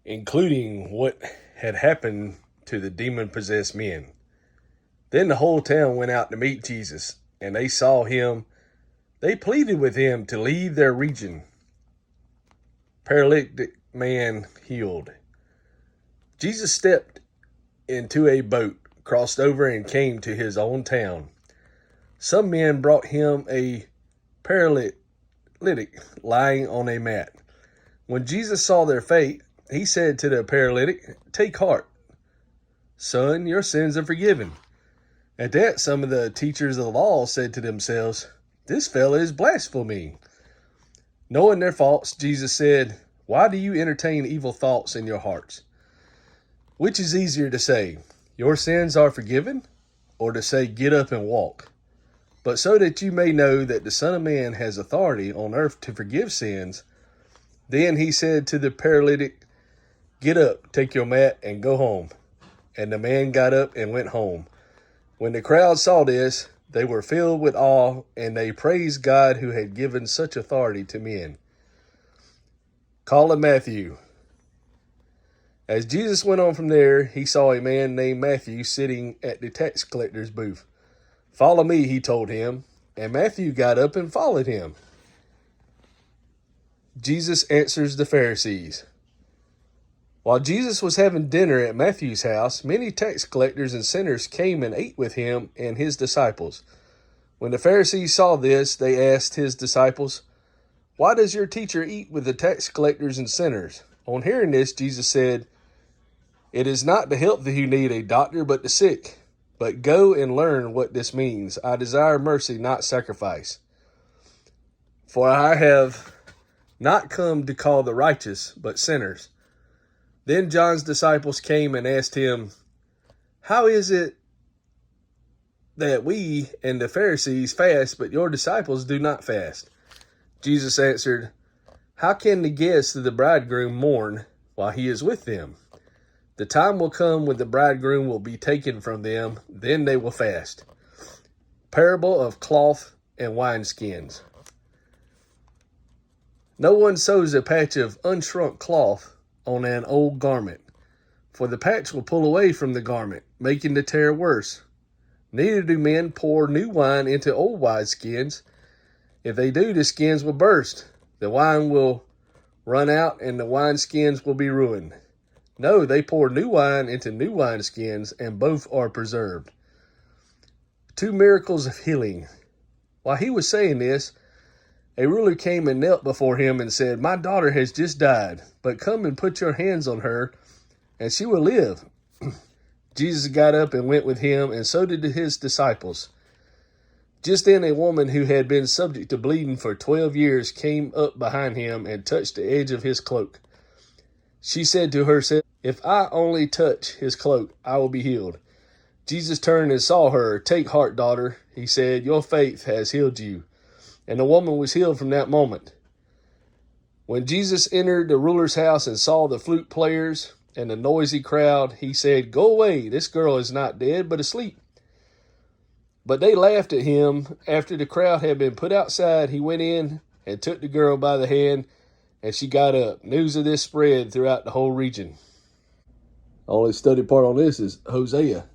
including what had happened to the demon-possessed men. Then the whole town went out to meet Jesus, and they saw him. They pleaded with him to leave their region. Paralytic man healed. Jesus stepped into a boat, crossed over, and came to his own town. Some men brought him a paralytic lying on a mat. When Jesus saw their fate, he said to the paralytic, "Take heart, son, your sins are forgiven." At that, some of the teachers of the law said to themselves, "This fellow is blaspheming." Knowing their faults, Jesus said, "Why do you entertain evil thoughts in your hearts? Which is easier to say, 'Your sins are forgiven,' or to say, 'Get up and walk'? But so that you may know that the Son of Man has authority on earth to forgive sins." Then he said to the paralytic, "Get up, take your mat, and go home." And the man got up and went home. When the crowd saw this, they were filled with awe, and they praised God who had given such authority to men. Call of Matthew. As Jesus went on from there, he saw a man named Matthew sitting at the tax collector's booth. "Follow me," he told him, and Matthew got up and followed him. Jesus answers the Pharisees. While Jesus was having dinner at Matthew's house, many tax collectors and sinners came and ate with him and his disciples. When the Pharisees saw this, they asked his disciples, "Why does your teacher eat with the tax collectors and sinners?" On hearing this, Jesus said, "It is not the healthy who need a doctor, but the sick. But go and learn what this means. I desire mercy, not sacrifice. For I have not come to call the righteous, but sinners." Then John's disciples came and asked him, "How is it that we and the Pharisees fast, but your disciples do not fast?" Jesus answered, "How can the guests of the bridegroom mourn while he is with them? The time will come when the bridegroom will be taken from them, then they will fast." Parable of cloth and wineskins. No one sews a patch of unshrunk cloth on an old garment, for the patch will pull away from the garment, making the tear worse. Neither do men pour new wine into old wineskins. If they do, the skins will burst, the wine will run out, and the wineskins will be ruined. No, they pour new wine into new wineskins, and both are preserved. Two miracles of healing. While he was saying this, a ruler came and knelt before him and said, "My daughter has just died, but come and put your hands on her, and she will live." Jesus got up and went with him, and so did his disciples. Just then a woman who had been subject to bleeding for 12 years came up behind him and touched the edge of his cloak. She said to herself, "If I only touch his cloak, I will be healed." Jesus turned and saw her. "Take heart, daughter," he said, "your faith has healed you." And the woman was healed from that moment. When Jesus entered the ruler's house and saw the flute players and the noisy crowd, he said, "Go away, this girl is not dead, but asleep." But they laughed at him. After the crowd had been put outside, he went in and took the girl by the hand, and she got up. News of this spread throughout the whole region. The only study part on this is Hosea.